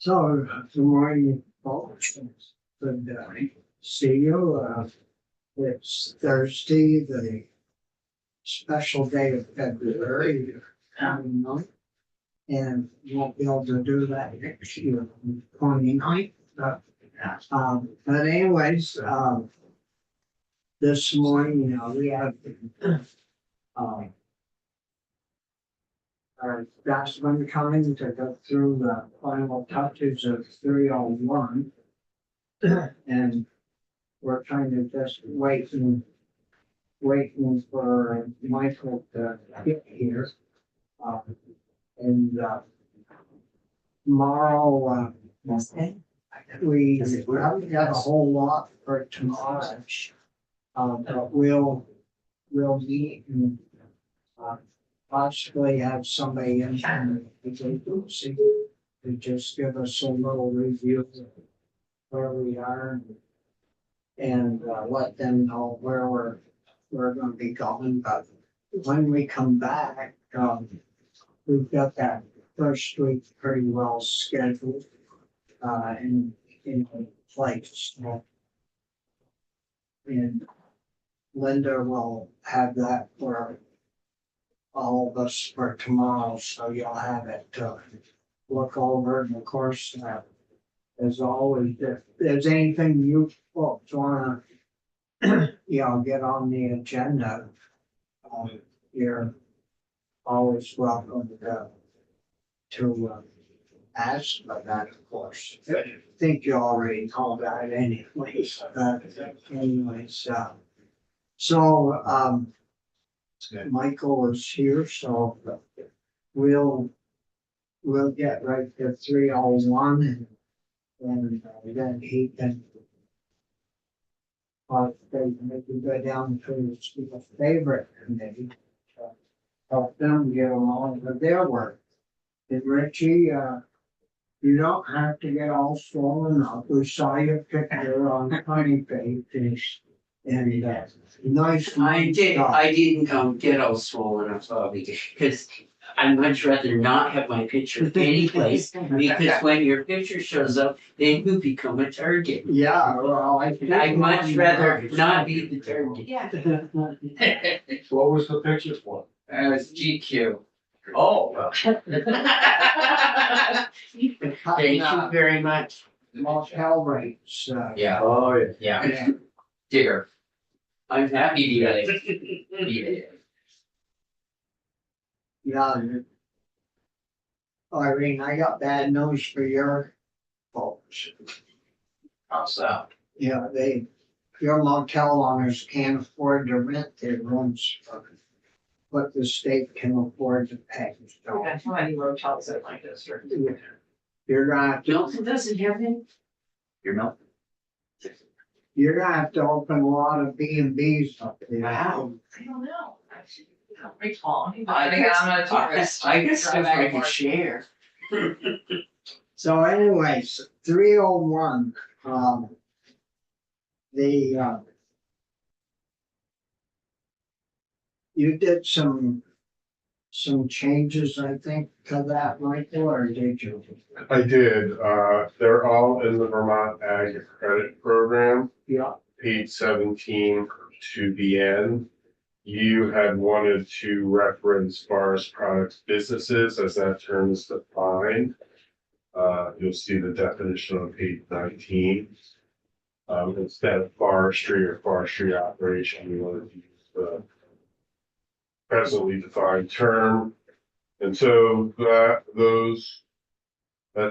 So, good morning, folks. Good see you. It's Thursday, the special day of February, 29th, and won't be able to do that next year, 29th. But anyways, this morning, we have our Jasmine coming to go through the final touches of 301. And we're kind of just waiting for Michael to get here. And tomorrow, we haven't got a whole lot for tomorrow. But we'll meet and possibly have somebody in from the agency to just give us a little review of where we are and let them know where we're going to be going. But when we come back, we've got that first week pretty well scheduled in place. And Linda will have that for all of us for tomorrow, so you'll have it to look over. And of course, as always, if there's anything you folks wanna, get on the agenda, you're always welcome to ask about that, of course. I think you already know that anyways, so, Michael is here, so we'll get right to 301 and then he can maybe go down to his favorite committee to help them get along with their work. And Richie, you don't have to get all swollen up. We saw your picture on the funny page and nice. I didn't get all swollen up, because I'd much rather not have my picture any place, because when your picture shows up, then you become a target. Yeah, well, I'd much rather not be the target. Yeah. What was the picture for? It's GQ. Oh, well. Thank you very much. Motel rates. Yeah. Oh, yeah. Yeah. Dear. I'm happy to be there. Yeah. Irene, I got bad news for your folks. How's that? Yeah, your motel owners can't afford to rent their rooms for what the state can afford to pay. So That's how many motels in my district. you're gonna have to, Milton doesn't have any? Your Milton? open a lot of B&Bs up there. Wow. I don't know. Pretty tall. I guess I could share. So anyways, 301, you did some changes, I think, to that, Michael, or did you? I did, they're all in the Vermont Ag Credit Program, Yeah, page 17 to the end. You had wanted to reference forest products businesses as that term is defined. You'll see the definition on page 19. Instead of forestry or forestry operation, we wanted to use the presently defined term. And so that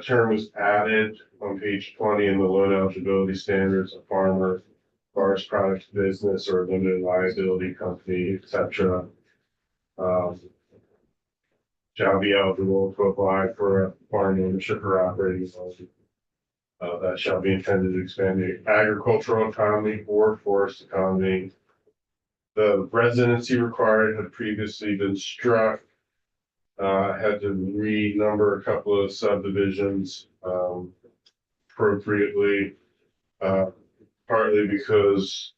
term was added on page 20 in the loan eligibility standards. A farmer, forest products business, or limited liability company, etc., shall be eligible to apply for a farm ownership or operating loan. That shall be intended to expand the agricultural economy or forest economy. The residency required had previously been struck. Had to renumber a couple of subdivisions appropriately, partly because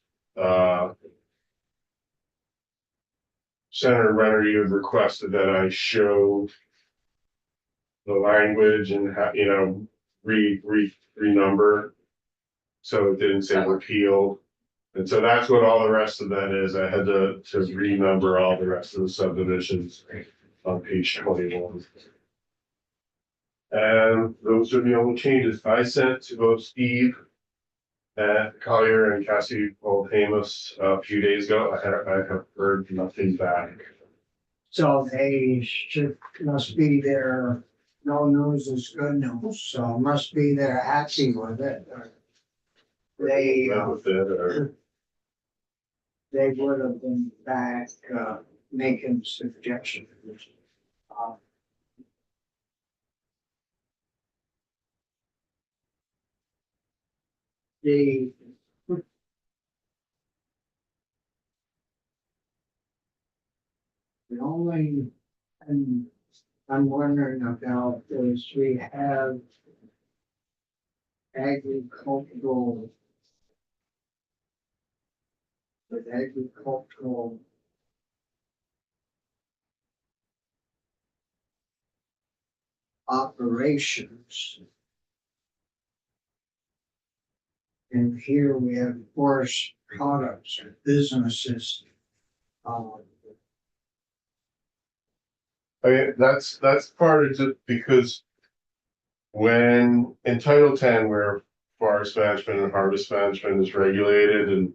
Senator Renner, you had requested that I show the language and how, renumber. So it didn't say repealed. And so that's what all the rest of that is. I had to renumber all the rest of the subdivisions on page 21. And those are the only changes I sent to both Steve at Collier and Cassie Old Amos a few days ago. I have heard nothing back. So they must be there, no news is good news, so must be they're happy with it. Or They, With it, or they would have been back, making suggestions. Uh, The. The only, and I'm wondering about is we have agricultural. With agricultural. Operations. And here we have forest products or businesses. I mean, that's part of it because when in Title 10, where forest management and harvest management is regulated and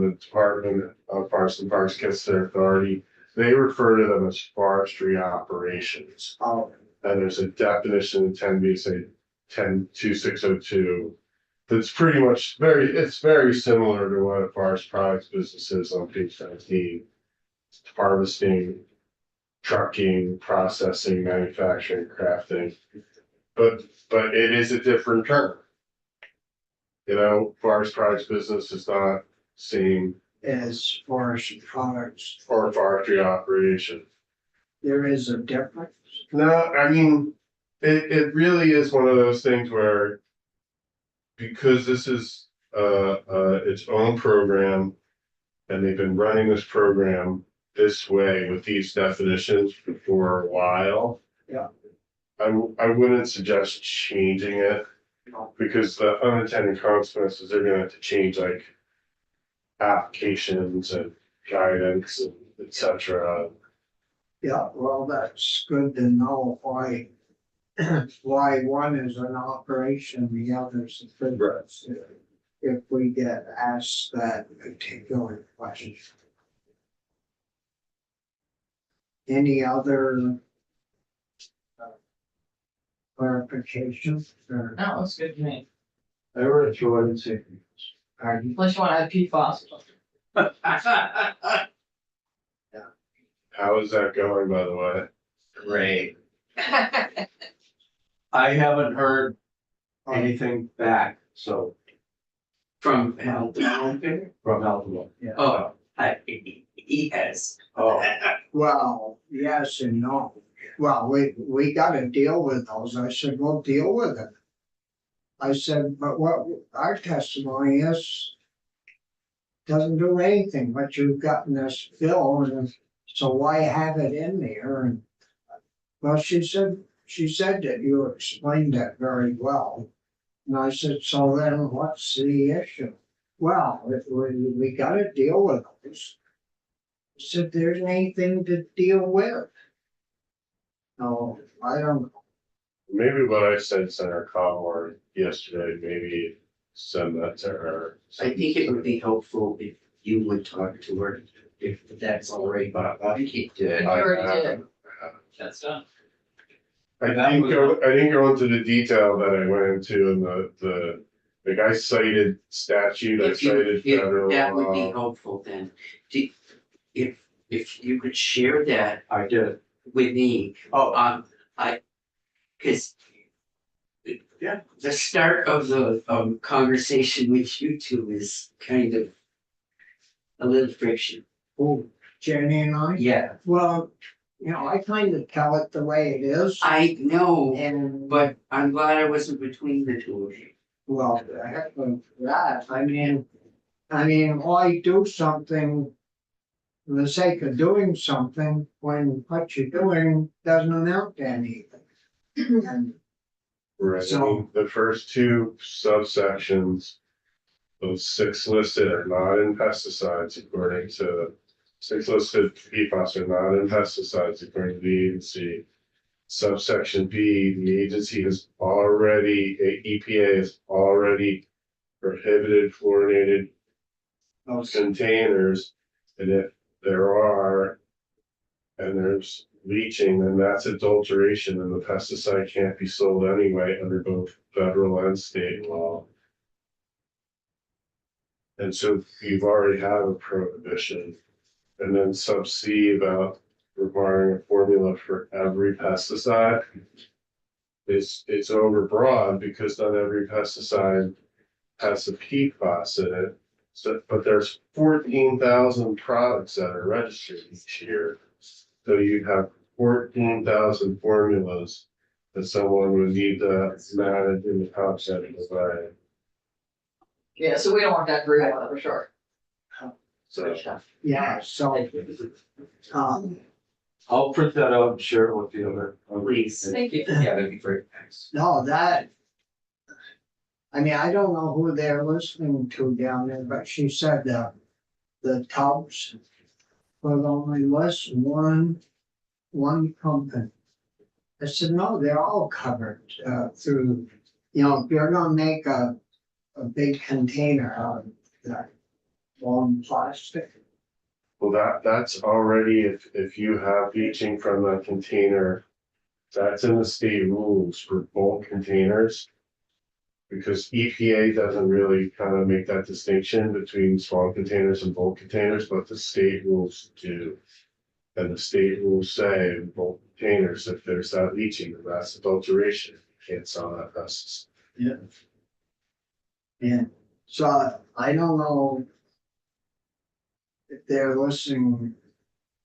the Department of Forests and Parks gets their authority, they refer to them as forestry operations. Oh, And there's a definition in 10 VSA 102602 that's pretty much it's very similar to what a forest products business is on page 19. Harvesting, trucking, processing, manufacturing, crafting. But it is a different term. You know, forest products business is not same as forest products, or forestry operation. there is a difference. No, I mean, it really is one of those things where because this is its own program and they've been running this program this way with these definitions for a while. Yeah. I wouldn't suggest changing it because the unintended consequences are gonna have to change like applications and guidance and et cetera. Yeah, well, that's good to know why, why one is an operation, the other's a business. If we get asked that particular question. Any other clarifications or? That looks good to me. I read through it and say. Pardon? Unless you wanna add PFAS. How is that going, by the way? Great. I haven't heard anything back, so From health department? from Alpha. Oh, yes. Oh, Well, yes and no. Well, we gotta deal with those. I said, we'll deal with it. I said, but what our testimony is. Doesn't do anything, but you've gotten this bill, and so why have it in there? And well, she said that you explained that very well. And I said, so then what's the issue? Well, we gotta deal with those. I said, there's anything to deal with. No, I don't know. Maybe what I said Senator Commore yesterday, maybe send that to her. I think it would be helpful if you would talk to her, if that's all right, but I can't do it. You already did. I That's done. didn't go into the detail that I went into in the like I cited statute, I cited federal That would be law. helpful then. If you could share that I did. with me, Oh, cause Yeah. the start of the conversation with you two is kind of a little friction. Oh, Jenny and I? Yeah, Well, you know, I kind of tell it the way it is. I know, And, but I'm glad I wasn't between the two of you. well, the heck with that, I mean, why do something for the sake of doing something when what you're doing doesn't amount to anything? And Right, I So- mean, the first two subsections, those 6 listed are not in pesticides according to, 6 listed PFAS are not in pesticides according to the agency. Subsection B, the agency has already, EPA has already prohibited fluorinated those, containers. And if there are, and there's leaching, then that's adulteration and the pesticide can't be sold anyway under both federal and state law. And so you've already have a prohibition. And then sub C about requiring a formula for every pesticide. It's overbroad because not every pesticide has a PFAS in it. So, but there's 14,000 products that are registered each year. So you have 14,000 formulas that someone would need to manage in the concept of the. Yeah, so we don't want that group on it for sure. So yeah, so, I'll print that out and share it with the other. Please. Thank you. Yeah, that'd be great, thanks. no, that. I mean, I don't know who they're listening to down there, but she said, the tubs. But only list one company. I said, no, they're all covered, through, you know, if you're gonna make a big container out of that long plastic. well, that's already, if you have leaching from a container, that's in the state rules for bulk containers. Because EPA doesn't really kind of make that distinction between small containers and bulk containers, but the state rules do. And the state rules say in bulk containers, if there's that leaching, that's adulteration, you can't sell that pesticide. Yeah. And so I don't know if they're listening,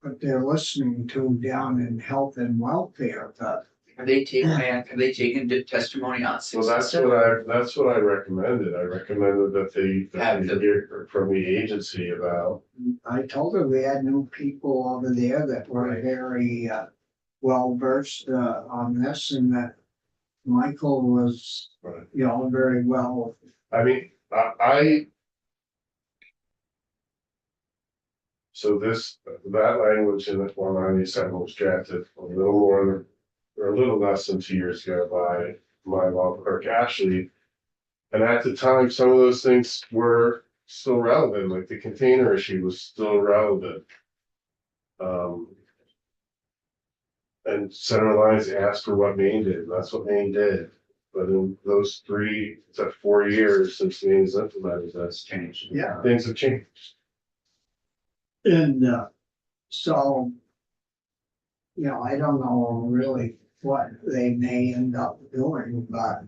what they're listening to down in health and welfare, but Have they taken the testimony on? So that's what I recommended. I recommended that Have they hear from the agency about. I told her we had new people over there that were very, well versed, on this, and that Michael was, Right. you know, very well. I mean, I. So that language in the 197 was drafted a little more, or a little less than 2 years ago by my law clerk Ashley. And at the time, some of those things were still relevant, like the container issue was still relevant. And Senator Lyons asked for what Maine did, and that's what Maine did. But in those 4 years since Maine's implemented, that's changed. Yeah. Things have changed. And, so, you know, I don't know really what they may end up doing, but,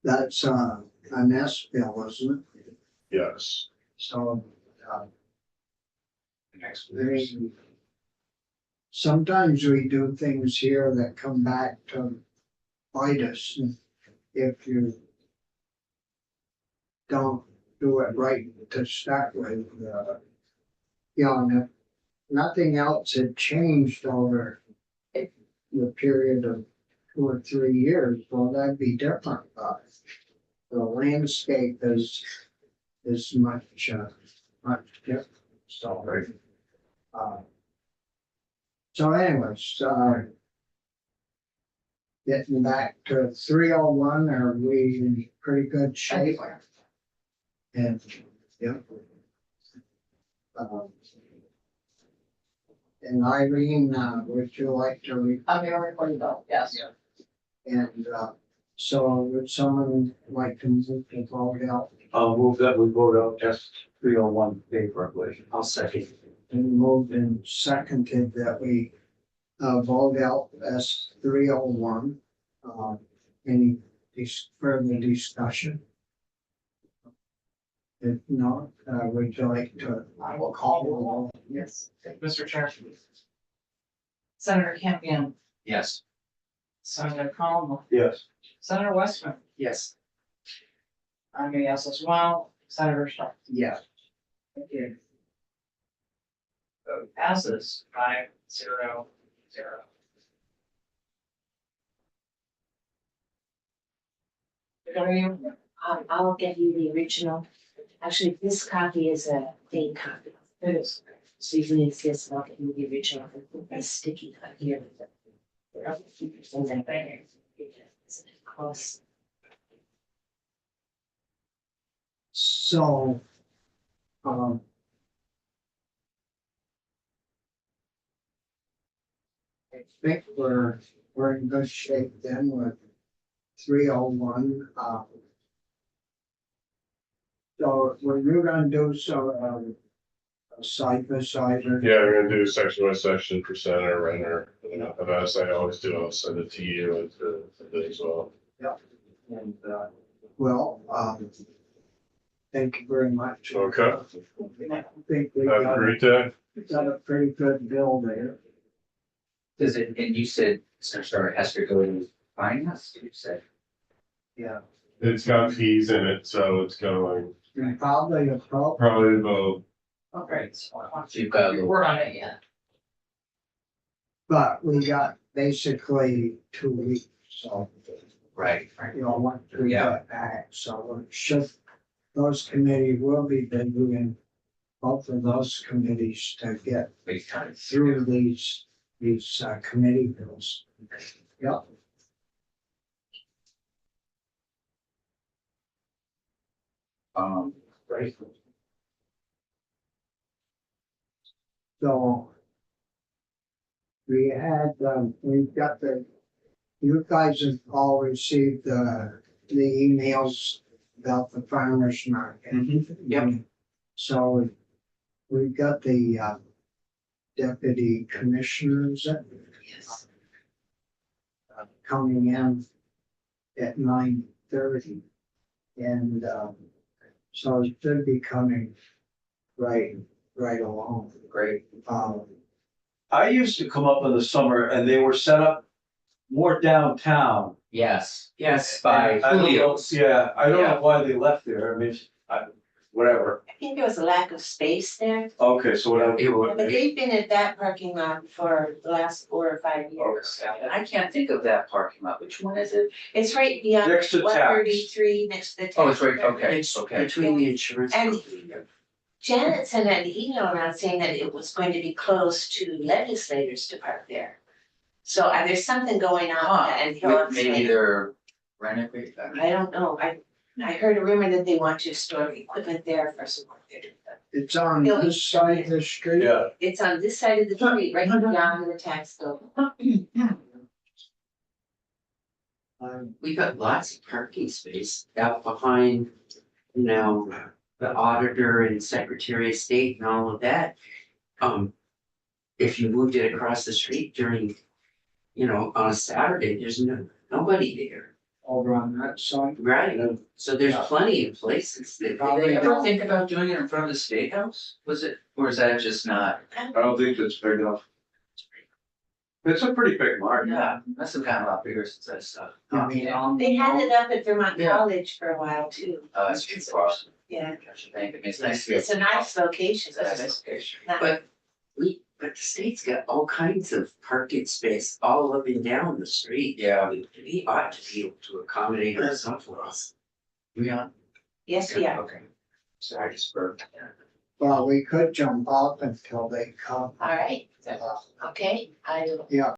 that's, an S bill, isn't it? Yes. So, they, sometimes we do things here that come back to bite us if you don't do it right to start with. You know, and if nothing else had changed over the period of 2 or 3 years, well, that'd be different, but the landscape is much, much different, so. So anyways, getting back to 301, are we in pretty good shape? And, yeah. And Irene, would you like to read? I'm here recording though, yes. And, so would someone like to move to vote out? I'll move that we vote out S 301 favorably. I'll second. And moved and seconded that we, vote out S 301. Any further discussion? If not, would you like to, I will call the roll. Yes. Mr. Chair. Senator Campion, Yes. Senator Collins, Yes. Senator Westman, Yes. I'm a yes as well, Senator Stark. Yeah. Thank you. Vote passes 5-0-0. What are you? I'll get you the original. Actually, this copy is a fake copy. It is. So you can insist, I'll get you the original. A sticky cut here. And then there. It's close. So, I think we're in good shape then with 301, so were you gonna do some, side by side or? Yeah, we're gonna do section by section, percent or renter, and as I always do, I'll send it to you and to Lee as well. And, well, thank you very much. Okay. I think we Have a got great day. a pretty good bill there. Does it, and you said, sorry, it has to go to finance, you said? Yeah. It's got fees in it, so it's going And probably a pro, probably about, Oh, great. So I want You've got a little- report on it yet. but we got basically 2 weeks, so. Right, You know, once we Yeah. get back, so it should, those committees will be doing both of those committees to get big time. through these committee bills. Yep. Right. So we had, we've got you guys have all received the emails about the farmer's market. Yep. So we've got the deputy commissioners Yes. coming in at 9:30. And so it should be coming right along. Great. I used to come up in the summer and they were set up more downtown. Yes, Yes. by I don't know, Julio's. yeah, I don't Yeah. know why they left there, I mean, whatever. I think there was a lack of space there, Okay, so It whatever. would but be. they've been at that parking lot for the last 4 or 5 years. I can't think of that parking lot. Which one is it? It's right beyond Next to one tax. 33 next to the. Oh, it's right, tax. okay, It's okay. between the insurance. And- company. Janet sent an email around saying that it was going to be closed to legislators to park there. So there's something going on and Maybe they're renovating. I don't know, I heard a rumor that they want to store equipment there for some work they're doing. It's on Bill. this side of the street. Yeah, It's on this side of the street, right beyond the tax building. We got lots of parking space out behind, the auditor and secretary of state and all of that. If you moved it across the street during, on a Saturday, there's nobody there. Over on that side. Right, so there's Yeah. plenty of places that. Did they ever think about doing it in front of the State House? Was it, or is that just not? I don't think that's big enough. It's a pretty big market. Yeah, must have gotten a lot bigger since I saw. I mean, They had it up at Vermont Yeah. College for a while too. That's too far. Yeah, Gotcha, thank you. It's nice to be. it's a nice location. It's a nice location. But the state's got all kinds of parking space all up and down the street. Yeah. We ought to be able to accommodate ourselves. We on? Yes, we are. Okay. Sorry, I just burped. well, we could jump off until they come. All right, okay, I will Yeah.